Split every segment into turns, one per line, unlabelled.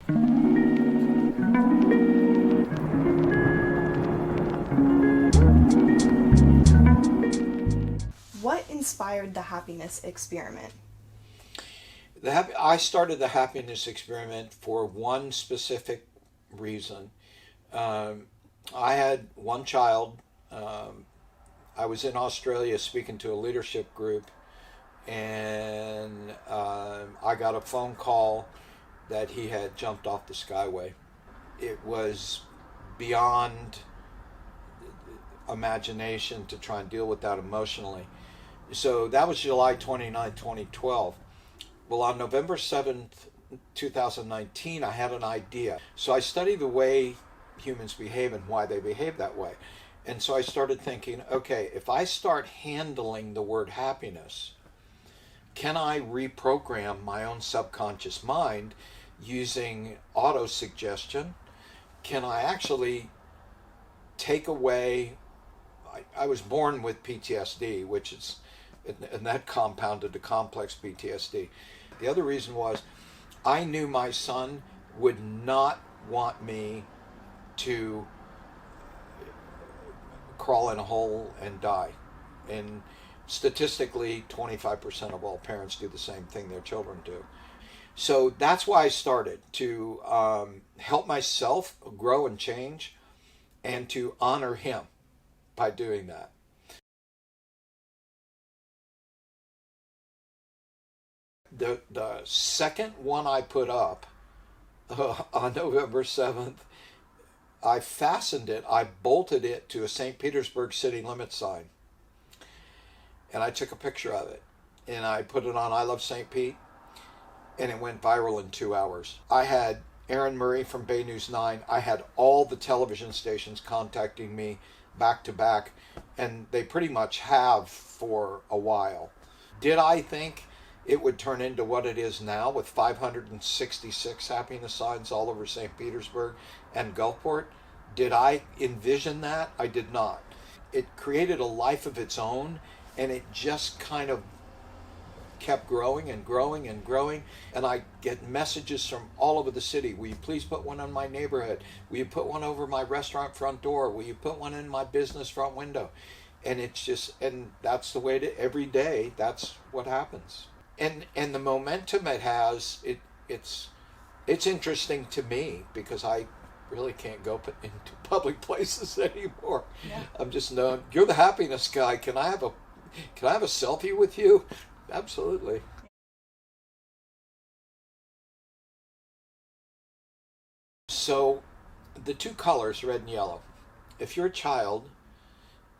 What inspired the happiness experiment?
I started the happiness experiment for one specific reason. Um, I had one child. Um, I was in Australia speaking to a leadership group, and I got a phone call that he had jumped off the Skyway. It was beyond imagination to try and deal with that emotionally. So that was July 29, 2012. Well, on November 7th, 2019, I had an idea. So I studied the way humans behave and why they behave that way. And so I started thinking, okay, if I start handling the word happiness, can I reprogram my own subconscious mind using auto-suggestion? Can I actually take away... I was born with PTSD, which is, and that compounded to complex PTSD. The other reason was I knew my son would not want me to crawl in a hole and die. And statistically, 25% of all parents do the same thing their children do. So that's why I started to help myself grow and change and to honor him by doing that. The second one I put up on November 7th, I fastened it, I bolted it to a St. Petersburg city limit sign. And I took a picture of it. And I put it on I Love St. Pete. And it went viral in 2 hours. I had Aaron Murray from Bay News 9. I had all the television stations contacting me back to back. And they pretty much have for a while. Did I think it would turn into what it is now with 566 happiness signs all over St. Petersburg and Gulfport? Did I envision that? I did not. It created a life of its own, and it just kind of kept growing and growing and growing. And I get messages from all over the city. Will you please put one in my neighborhood? Will you put one over my restaurant front door? Will you put one in my business front window? And it's just, and that's the way every day, that's what happens. And the momentum it has, it's interesting to me because I really can't go into public places anymore.
Yeah.
I'm just known. You're the happiness guy. Can I have a selfie with you? Absolutely. So the two colors, red and yellow. If you're a child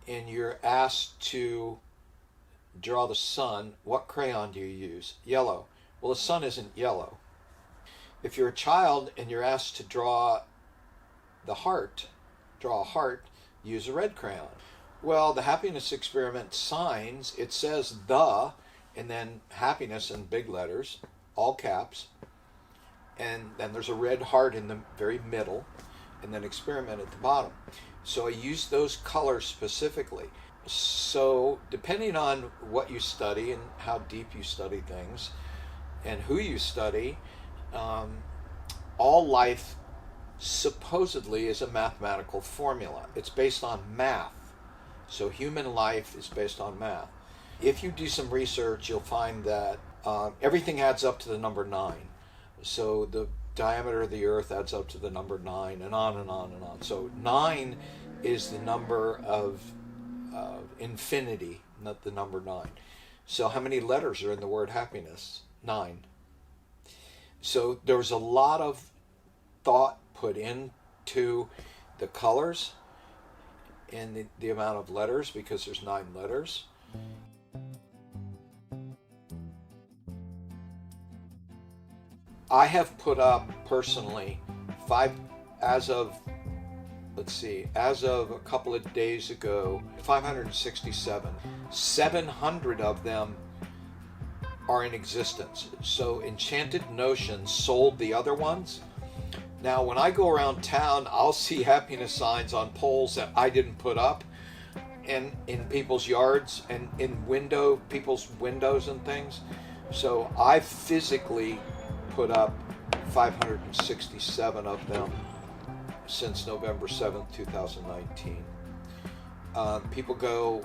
and you're asked to draw the sun, what crayon do you use? Yellow. Well, the sun isn't yellow. If you're a child and you're asked to draw a heart, use a red crayon. Well, the happiness experiment signs, it says the, and then happiness in big letters, all caps, and then there's a red heart in the very middle, and then experiment at the bottom. So I use those colors specifically. So depending on what you study and how deep you study things and who you study, all life supposedly is a mathematical formula. It's based on math. So human life is based on math. If you do some research, you'll find that everything adds up to the number 9. So the diameter of the earth adds up to the number 9, and on and on and on. So 9 is the number of infinity, not the number 9. So how many letters are in the word happiness? 9. So there was a lot of thought put into the colors and the amount of letters, because there's 9 letters. I have put up personally as of a couple of days ago, 567. 700 of them are in existence. So Enchanted Notions sold the other ones. Now, when I go around town, I'll see happiness signs on poles that I didn't put up, and in people's yards and in people's windows and things. So I physically put up 567 of them since November 7th, 2019. People go,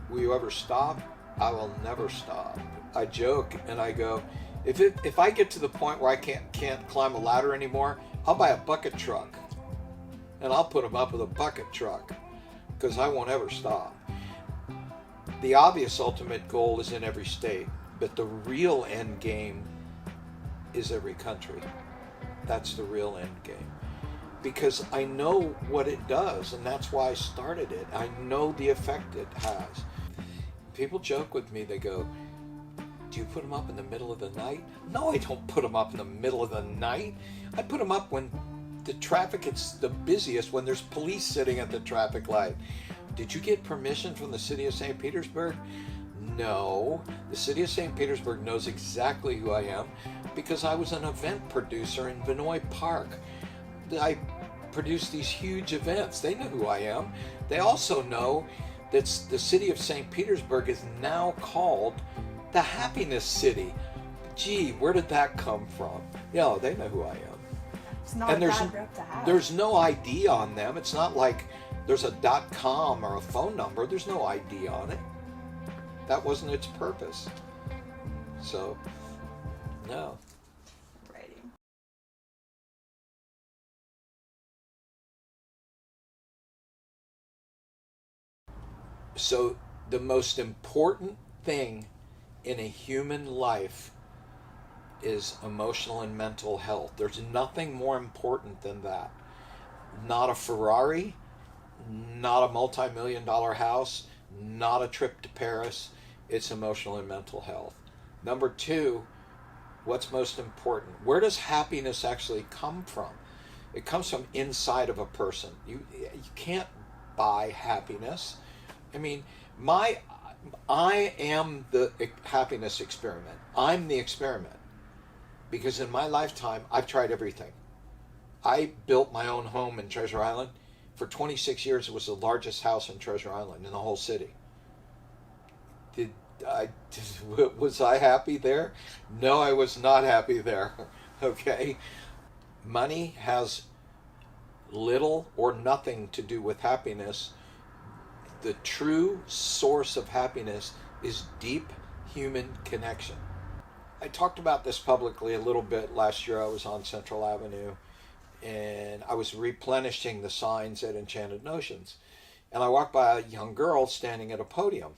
will you ever stop? I will never stop. I joke and I go, if I get to the point where I can't climb a ladder anymore, I'll buy a bucket truck and I'll put them up with a bucket truck, because I won't ever stop. The obvious ultimate goal is in every state, but the real end game is every country. That's the real end game. Because I know what it does, and that's why I started it. I know the effect it has. People joke with me, they go, do you put them up in the middle of the night? No, I don't put them up in the middle of the night. I put them up when the traffic is the busiest, when there's police sitting at the traffic light. Did you get permission from the city of St. Petersburg? No. The city of St. Petersburg knows exactly who I am because I was an event producer in Vinoy Park. I produced these huge events. They know who I am. They also know that the city of St. Petersburg is now called the Happiness City. Gee, where did that come from? Yeah, they know who I am.
It's not
And
a bad rep to have.
there's no ID on them. It's not like there's a .com or a phone number. There's no ID on it. That wasn't its purpose. So, no.
Righty.
So the most important thing in a human life is emotional and mental health. There's nothing more important than that. Not a Ferrari, not a multi-million-dollar house, not a trip to Paris. It's emotional and mental health. Number two, what's most important? Where does happiness actually come from? It comes from inside of a person. You can't buy happiness. I mean, I am the happiness experiment. I'm the experiment. Because in my lifetime, I've tried everything. I built my own home in Treasure Island. For 26 years, it was the largest house in Treasure Island in the whole city. Was I happy there? No, I was not happy there. Okay? Money has little or nothing to do with happiness. The true source of happiness is deep human connection. I talked about this publicly a little bit last year. I was on Central Avenue and I was replenishing the signs at Enchanted Notions. And I walked by a young girl standing at a podium.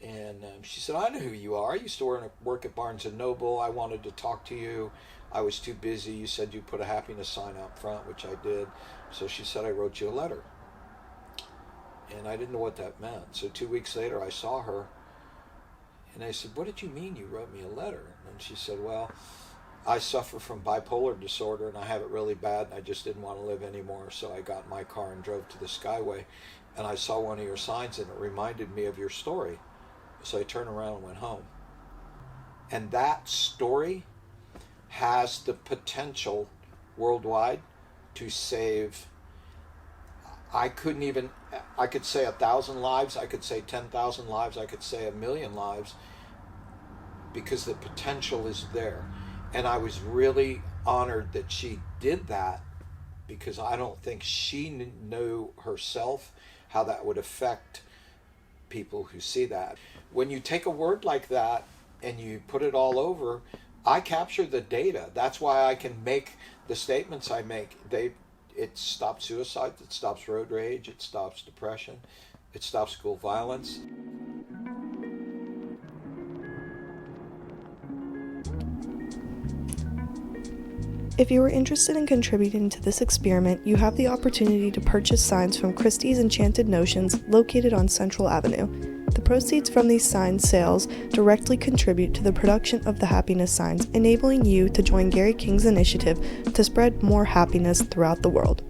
And she said, I know who you are. I used to work at Barnes & Noble. I wanted to talk to you. I was too busy. You said you put a happiness sign out front, which I did. So she said, I wrote you a letter. And I didn't know what that meant. So 2 weeks later, I saw her. And I said, what did you mean you wrote me a letter? And she said, well, I suffer from bipolar disorder and I have it really bad and I just didn't want to live anymore. So I got in my car and drove to the Skyway and I saw one of your signs and it reminded me of your story. So I turned around and went home. And that story has the potential worldwide to save, I could say 1,000 lives, I could say 10,000 lives, I could say 1,000,000 lives, because the potential is there. And I was really honored that she did that, because I don't think she knew herself how that would affect people who see that. When you take a word like that and you put it all over, I capture the data. That's why I can make the statements I make. It stops suicide, it stops road rage, it stops depression, it stops school violence.
If you are interested in contributing to this experiment, you have the opportunity to purchase signs from Christie's Enchanted Notions located on Central Avenue. The proceeds from these sign sales directly contribute to the production of the happiness signs, enabling you to join Gary King's initiative to spread more happiness throughout the world.